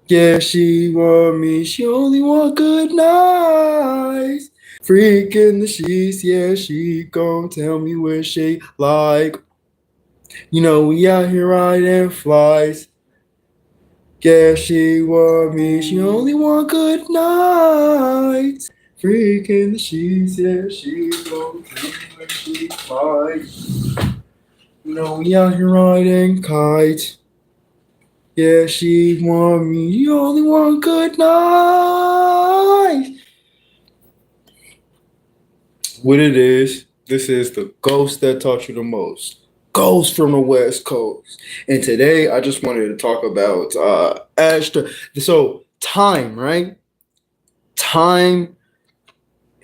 Yeah, she want me. She only want good nights. Freaking the sheets, yeah, she gon' tell me what she like. We out here riding flies. Yeah, she want me. She only want good nights. Freaking the sheets, yeah, she gon' tell me what she like. We out here riding kites. Yeah, she want me. You only want good night. What it is, this is the ghost that taught you the most. Ghost from the West Coast. And today I just wanted to talk about time, right? Time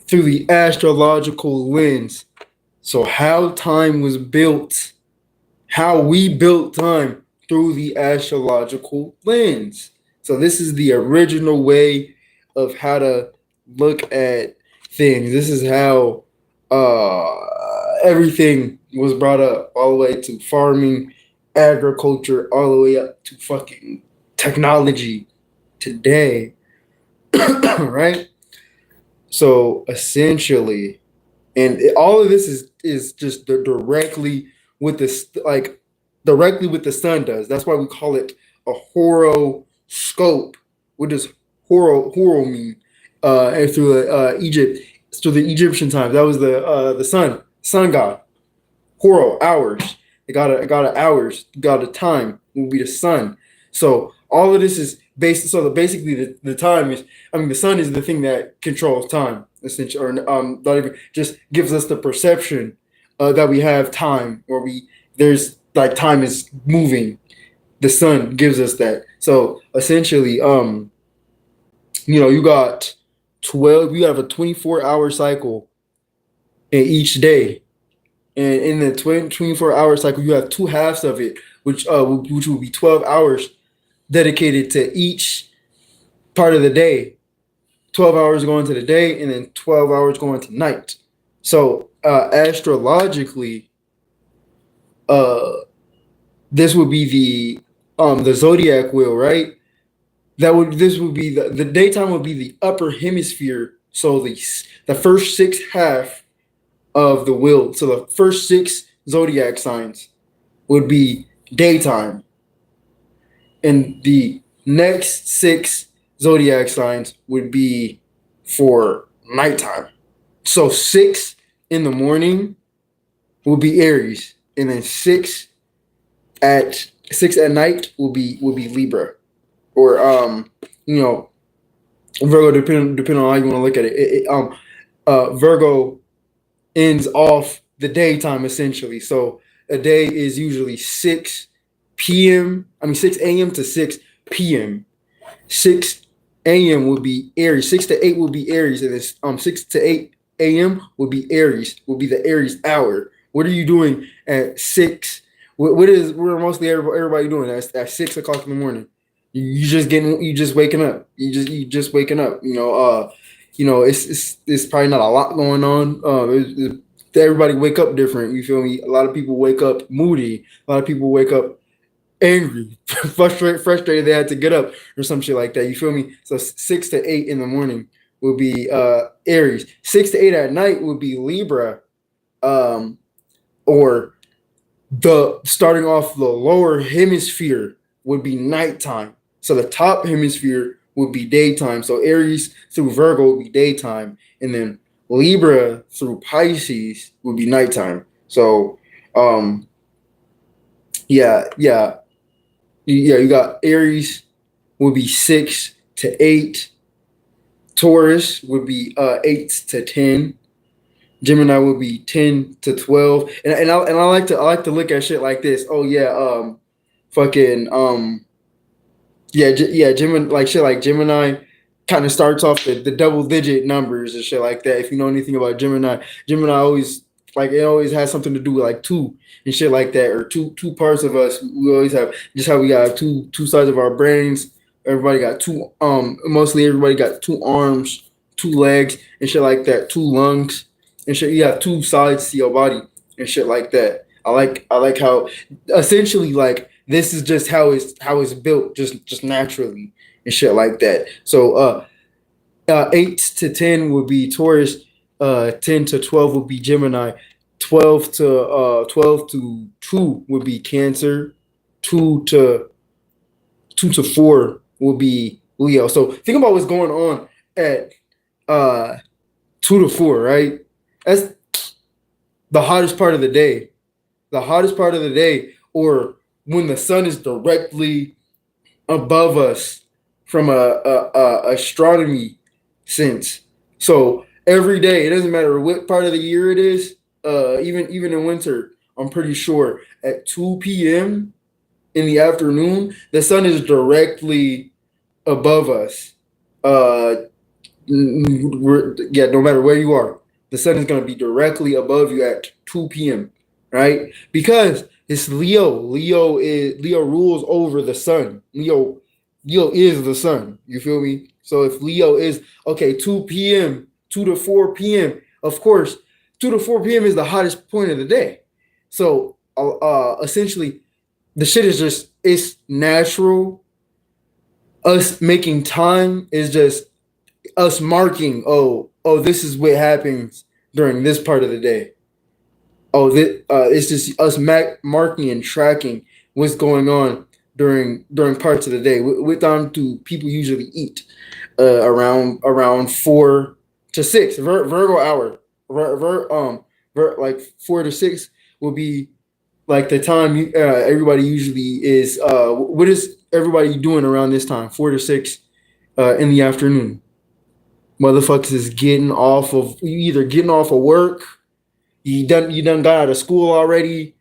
through the astrological lens. So how time was built, how we built time through the astrological lens. So this is the original way of how to look at things. This is how everything was brought up, all the way to farming, agriculture, all the way up to fucking technology today, right? So essentially, all of this is just directly with this, like directly with the sun does. That's why we call it a horoscope. What does horo mean? And through Egypt, through the Egyptian times, that was the sun god. Horo, hours. It got a hours, got a time will be the sun. So all of this is based. So basically the time is. I mean, the sun is the thing that controls time, essentially, or not even just gives us the perception that we have time, or there's like time is moving. The sun gives us that. So essentially, you got 12. You have a 24-hour cycle in each day. And in the 24-hour cycle, you have two halves of it, which will be 12 hours dedicated to each part of the day. 12 hours going to the day, and then 12 hours going to night. So astrologically, uh, this would be the zodiac wheel, right? This would be the daytime would be the upper hemisphere. So the first six half of the wheel. So the first six zodiac signs would be daytime, and the next six zodiac signs would be for nighttime. So six in the morning will be Aries, and then six at night will be Libra, or you know Virgo, depending on how you want to look at it. Virgo ends off the daytime essentially. So a day is usually 6 p.m. I mean 6 a.m. to 6 p.m. 6 a.m. would be Aries. 6 to 8 will be Aries, and this 6 to 8 a.m. will be Aries. Will be the Aries hour. What are you doing at six? What are mostly everybody doing at 6 o'clock in the morning? You just waking up. You just waking up. It's probably not a lot going on. Everybody wake up different. You feel me? A lot of people wake up moody. A lot of people wake up angry, frustrated they had to get up or some shit like that. You feel me? So 6 to 8 in the morning will be Aries. 6 to 8 at night would be Libra, um, or the starting off the lower hemisphere would be nighttime. So the top hemisphere would be daytime. So Aries through Virgo would be daytime, and then Libra through Pisces would be nighttime. So um yeah, yeah, yeah, you got Aries would be 6 to 8. Taurus would be 8 to 10. Gemini would be 10 to 12. And I like to look at shit like this. Oh yeah, fucking yeah, Gemini, like shit like Gemini kind of starts off the double digit numbers and shit like that. If you know anything about Gemini, Gemini always, like, it always has something to do with like two and shit like that, or two parts of us. We always have just how we got two sides of our brains. Everybody got two, mostly everybody got two arms, two legs and shit like that, two lungs and shit. You have two sides to your body and shit like that. I like how essentially, like, this is just how it's built, just naturally. and shit like that. So 8 to 10 would be Taurus. 10 to 12 would be Gemini. 12 to 2 would be Cancer. 2 to 4 will be Leo. So think about what's going on at 2 to 4, right? That's the hottest part of the day. The hottest part of the day, or when the sun is directly above us from a astronomy sense. So every day, it doesn't matter what part of the year it is, even in winter, I'm pretty sure at 2 p.m. in the afternoon, the sun is directly above us. Uh, yeah, no matter where you are, the sun is going to be directly above you at 2 p.m. Right? Because it's Leo. Leo rules over the sun. Leo is the sun. You feel me? So if Leo is okay, 2 p.m., 2 to 4 p.m. Of course, 2 to 4 p.m. is the hottest point of the day. So essentially, the shit is just it's natural. Us making time is just us marking, this is what happens during this part of the day. It's just us marking and tracking what's going on during parts of the day. What time do people usually eat? Around 4 to 6 Virgo hour. Like 4 to 6 will be like the time everybody usually is. What is everybody doing around this time? 4 to 6 in the afternoon. Motherfuckers is getting off of you either getting off of work, you done got out of school already,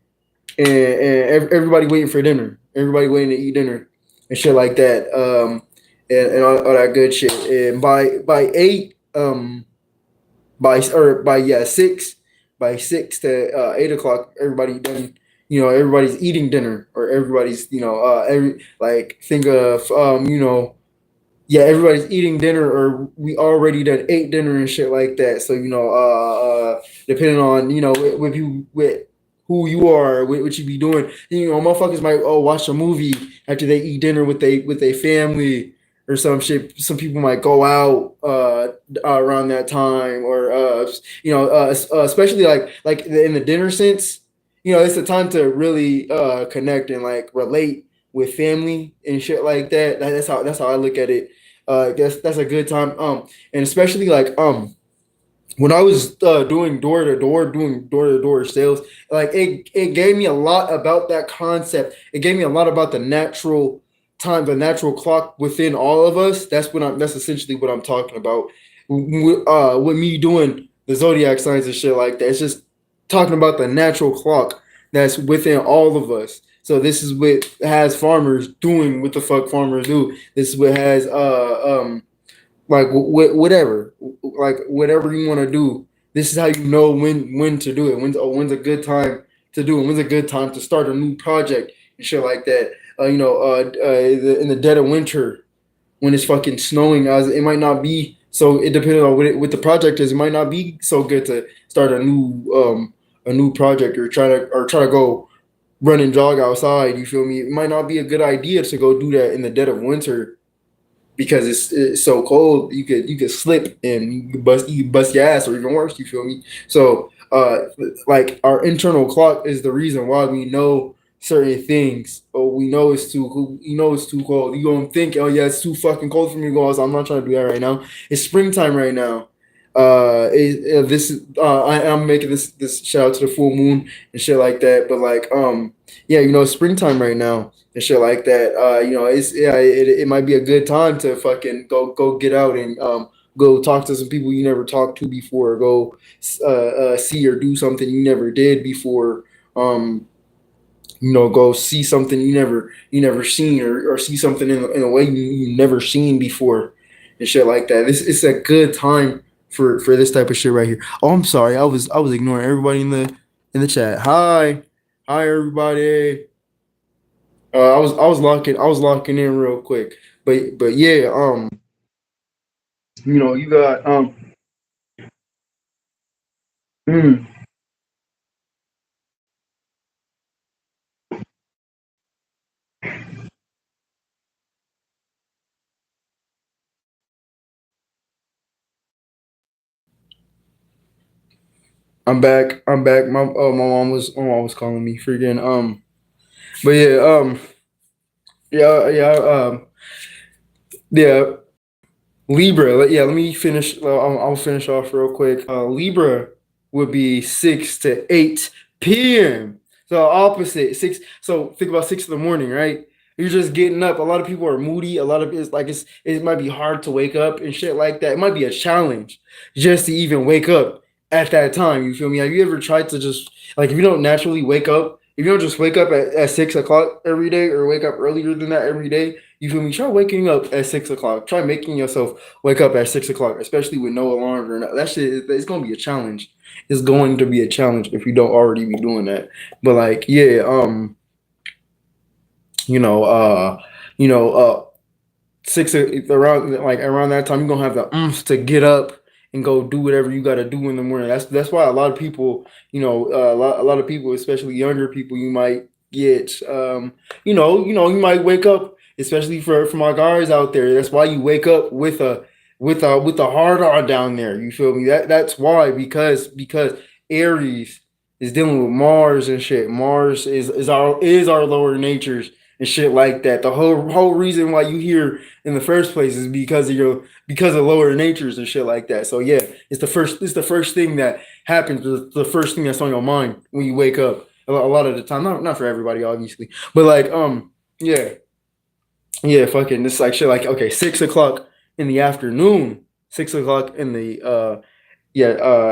and everybody waiting for dinner. Everybody waiting to eat dinner and shit like that. And all that good shit. And by 8, by yeah 6, by 6 to 8 o'clock, everybody done. Everybody's eating dinner, or everybody's every like think of yeah, everybody's eating dinner, or we already done ate dinner and shit like that. So depending on with you with who you are, what you be doing, motherfuckers might watch a movie after they eat dinner with their family or some shit. Some people might go out around that time, or especially like in the dinner sense. It's a time to really connect and like relate with family and shit like that. That's how I look at it. I guess that's a good time. And especially like when I was doing door to door sales, like it gave me a lot about that concept. It gave me a lot about the natural time, the natural clock within all of us. That's essentially what I'm talking about. With me doing the zodiac signs and shit like that, it's just talking about the natural clock that's within all of us. So this is what has farmers doing what the fuck farmers do. This is what has like whatever, like whatever you want to do. This is how you know when to do it. When's a good time to do it. When's a good time to start a new project and shit like that. In the dead of winter when it's fucking snowing, as it might not be. So it depending on what the project is. It might not be so good to start a new project, or try to go run and jog outside. You feel me? It might not be a good idea to go do that in the dead of winter because it's so cold. You could slip and you bust your ass, or even worse. You feel me? So like our internal clock is the reason why we know certain things. Or we know it's too cold. You gonna think, oh yeah, it's too fucking cold for me to go outside. I'm not trying to do that right now. It's springtime right now. This is I'm making this shout out to the full moon and shit like that. But like yeah, it's springtime right now and shit like that. It's yeah, it might be a good time to fucking go get out and go talk to some people you never talked to before. Go see or do something you never did before. Um, go see something you never seen, or see something in a way you never seen before and shit like that. It's a good time for this type of shit right here. Oh, I'm sorry, I was ignoring everybody in the chat. Hi everybody. I was locking in real quick, but yeah, you got mm, I'm back. I'm back. My mom was calling me. Freaking but yeah yeah yeah Libra. Yeah, let me finish. I'll finish off real quick. Libra would be 6 to 8 p.m. So opposite six. So think about 6 in the morning, right? You're just getting up. A lot of people are moody. A lot of it's like it might be hard to wake up and shit like that. It might be a challenge just to even wake up at that time. You feel me? Have you ever tried to just like if you don't naturally wake up, if you don't just wake up at 6 o'clock every day or wake up earlier than that every day, you feel me? Try waking up at 6 o'clock. Try making yourself wake up at 6 o'clock, especially with no alarm or not. That shit, it's gonna be a challenge. It's going to be a challenge if you don't already be doing that. But like, yeah, you know, uh, you know, six around like around that time you're gonna have the to get up and go do whatever you got to do in the morning. That's why a lot of people, a lot of people, especially younger people, you might get you might wake up, especially for my guys out there. That's why you wake up with a hard on down there. You feel me? That's why, because Aries is dealing with Mars and shit. Mars is our lower natures and shit like that. The whole reason why you hear in the first place is because of lower natures and shit like that. So yeah, it's the first thing that happens. The first thing that's on your mind when you wake up. A lot of the time, not for everybody, obviously, but like yeah, yeah, fucking this like shit like okay, 6 o'clock in the afternoon, 6 o'clock in the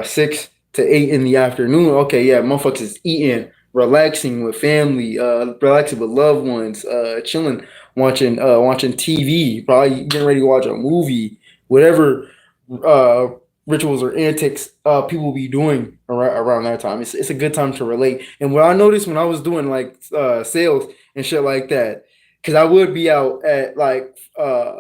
6 to 8 in the afternoon. Okay, yeah, motherfuckers is eating, relaxing with family, relaxing with loved ones, chilling, watching TV, probably getting ready to watch a movie, whatever uh rituals or antics people be doing around that time. It's a good time to relate. And what I noticed when I was doing like sales and shit like that, because I would be out at like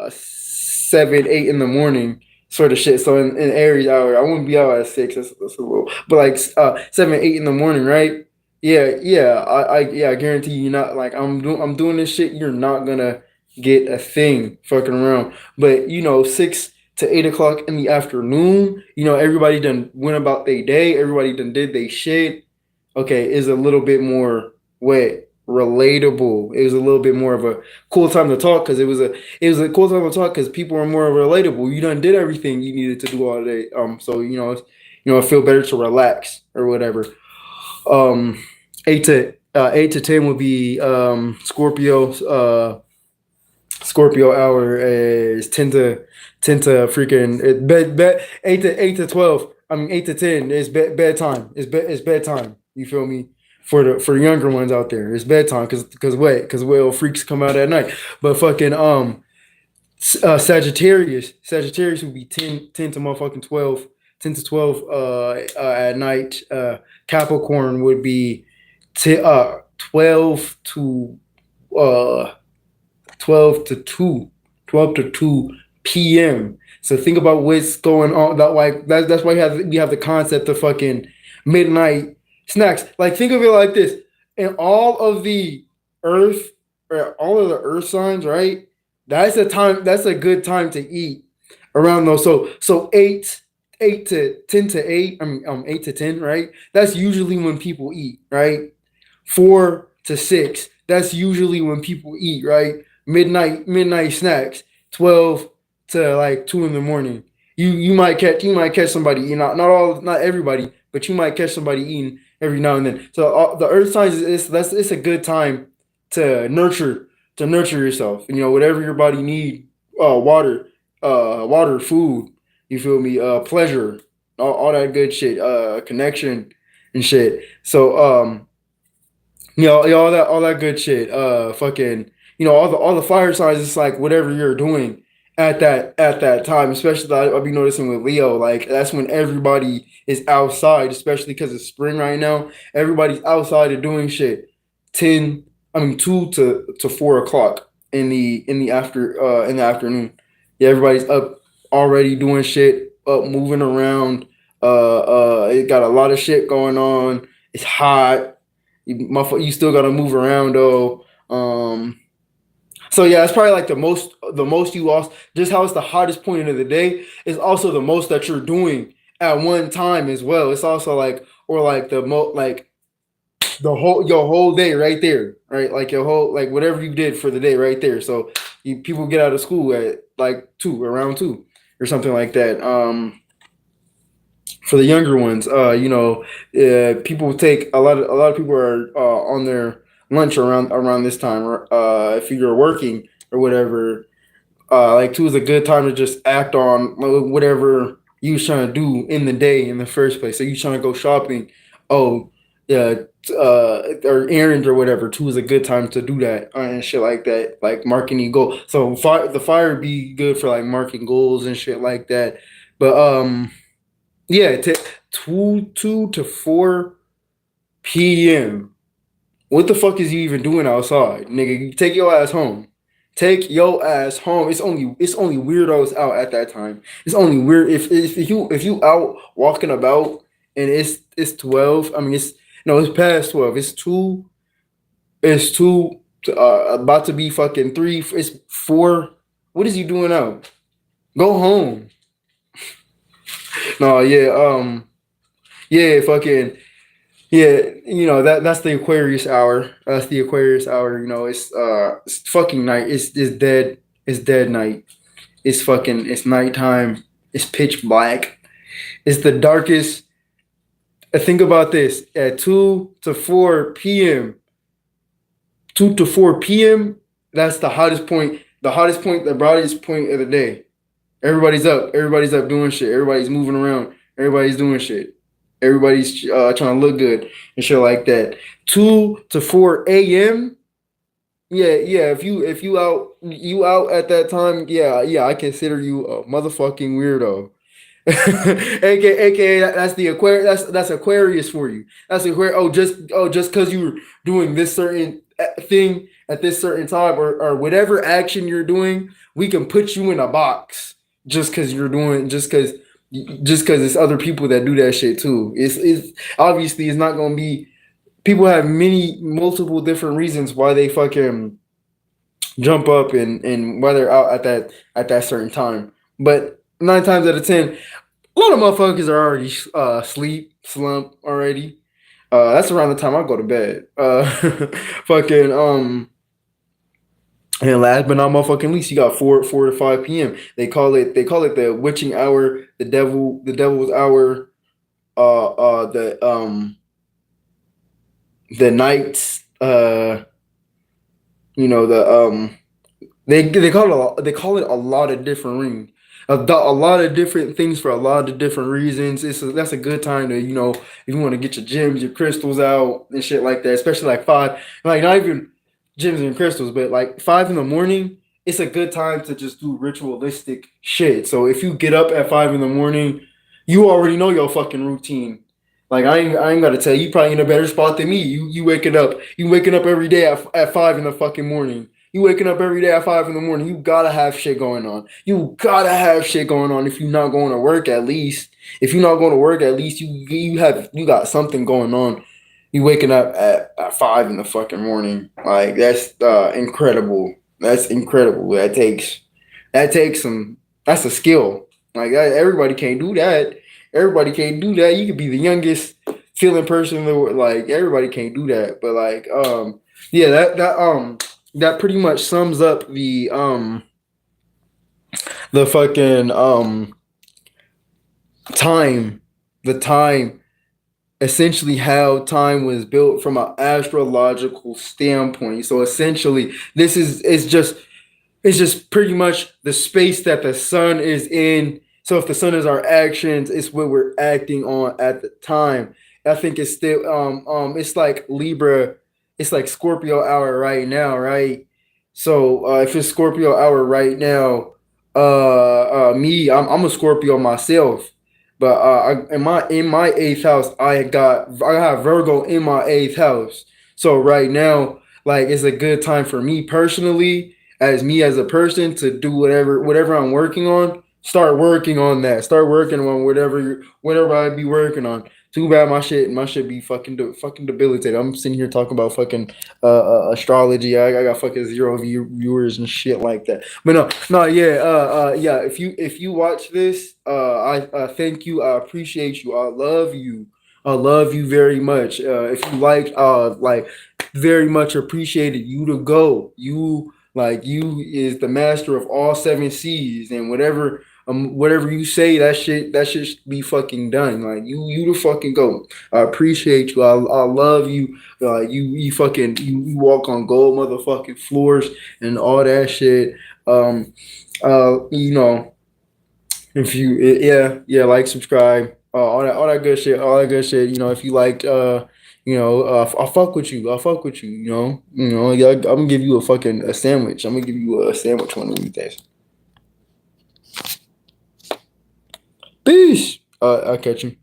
7, 8 in the morning sort of shit. So in Aries hour, I wouldn't be out at 6. That's a little, but like 7, 8 in the morning, right? Yeah, I guarantee you not like I'm doing this shit. You're not gonna get a thing fucking around. But 6 to 8 o'clock in the afternoon, everybody done went about their day. Everybody done did their shit. Okay, is a little bit more wet, relatable. It was a little bit more of a cool time to talk because it was a cool time to talk because people are more relatable. You done did everything you needed to do all day. So I feel better to relax or whatever. Um, 8 to 10 would be Scorpio. Scorpio hour is 10 to freaking bed 8 to 12. I mean 8 to 10 is bedtime. It's bedtime. You feel me? For the younger ones out there, it's bedtime because well freaks come out at night. But fucking Sagittarius would be 10 to motherfucking 12, 10 to 12 at night. Capricorn would be 12 to uh 12 to 2, 12 to 2 p.m. So think about what's going on. That's why you have the concept of fucking midnight snacks. Like think of it like this. In earth all of the earth signs, right? That's a good time to eat around those. So 8 to 10 to 8, I mean 8 to 10, right? That's usually when people eat, right? 4 to 6. That's usually when people eat, right? Midnight snacks. 12 to like 2 in the morning. You might catch somebody. Not everybody, but you might catch somebody eating every now and then. So the earth signs it's a good time to nurture yourself. Whatever your body need. Water, food. You feel me? Pleasure, all that good shit. Connection and shit. So all that good shit. Fucking, all the fire signs. It's like whatever you're doing at that time. Especially I'll be noticing with Leo. Like that's when everybody is outside, especially because it's spring right now. Everybody's outside and doing shit. 10, I mean 2 to 4 o'clock in the afternoon. Yeah, everybody's up already doing shit, up moving around. It got a lot of shit going on. It's hot. You still gotta move around though. So yeah, it's probably like the most you lost. Just how it's the hottest point of the day is also the most that you're doing at one time as well. It's also like, or like like the whole your whole day right there, right? Like your whole, like whatever you did for the day right there. So people get out of school at like around 2 or something like that. For the younger ones, people take a lot of people are on their lunch around this time. If you're working or whatever, like 2 is a good time to just act on whatever you was trying to do in the day in the first place. So you trying to go shopping, oh yeah, or errands or whatever. 2 is a good time to do that and shit like that, like marking your goal. So the fire be good for like marking goals and shit like that. But yeah, 2 to 4 p.m. What the fuck is you even doing outside, nigga? You take your ass home. Take your ass home. It's only weirdos out at that time. It's only weird if you out walking about and it's 12. I mean it's no, it's past 12. It's two about to be fucking 3. It's 4. What is you doing out? Go home. No, yeah, yeah, fucking yeah, that's the Aquarius hour. That's the Aquarius hour. It's fucking night. It's dead. It's dead night. It's nighttime. It's pitch black. It's the darkest. Think about this. At 2 to 4 p.m. 2 to 4 p.m. That's the hottest point. The hottest point. The brightest point of the day. Everybody's up. Everybody's up doing shit. Everybody's moving around. Everybody's doing shit. Everybody's trying to look good and shit like that. 2 to 4 a.m. Yeah, yeah. If you out at that time, yeah, yeah. I consider you a motherfucking weirdo. AKA that's the Aquarius. That's Aquarius for you. That's Aquarius. Oh, just because you're doing this certain thing at this certain time, or whatever action you're doing, we can put you in a box just because you're doing just because it's other people that do that shit too. It's obviously it's not gonna be. People have many multiple different reasons why they fucking jump up and why they're out at that certain time. But 9 times out of 10, a lot of motherfuckers are already sleep slump already. That's around the time I go to bed. Fucking and last but not motherfucking least, you got 4 to 5 p.m. They call it the witching hour, the devil's hour, the nights, the they call it a lot of different rings. A lot of different things for a lot of different reasons. That's a good time to, if you want to get your gems, your crystals out and shit like that. Especially like 5, like not even gems and crystals, but like 5 in the morning. It's a good time to just do ritualistic shit. So if you get up at 5 in the morning, you already know your fucking routine. Like I ain't gotta tell you, you probably in a better spot than me. You waking up every day at 5 in the fucking morning. You waking up every day at 5 in the morning. You gotta have shit going on. You gotta have shit going on. If you're not going to work, at least. If you're not going to work, at least you got something going on. You waking up at 5 in the fucking morning. Like that's incredible. That's incredible. That takes some. That's a skill. Like everybody can't do that. Everybody can't do that. You could be the youngest feeling person in the world. Like everybody can't do that. But like yeah, that pretty much sums up the fucking time, the time, essentially how time was built from an astrological standpoint. So essentially this is it's just pretty much the space that the sun is in. So if the sun is our actions, it's what we're acting on at the time. I think it's still it's like Libra, it's like Scorpio hour right now, right? So if it's Scorpio hour right now, I'm a Scorpio myself, but in my eighth house, I have Virgo in my eighth house. So right now, like it's a good time for me personally, as me as a person, to do whatever I'm working on. Start working on that. Start working on whatever I be working on. Too bad my shit be fucking debilitated. I'm sitting here talking about fucking astrology. I got fucking zero viewers and shit like that. But no, yeah, yeah. If you watch this, I thank you. I appreciate you. I love you. I love you very much. If you like very much appreciated you to go. You is the master of all seven seas, and whatever you say, that shit should be fucking done. Like you to fucking go. I appreciate you. I love you. You fucking you walk on gold motherfucking floors and all that shit. Um, you know, if you yeah, like, subscribe, all that good shit, all that good shit. You know, if you liked I'll fuck with you. I'll fuck with you. Yeah, I'm gonna give you a sandwich. I'm gonna give you a sandwich one of these days. Peace. I'll catch you.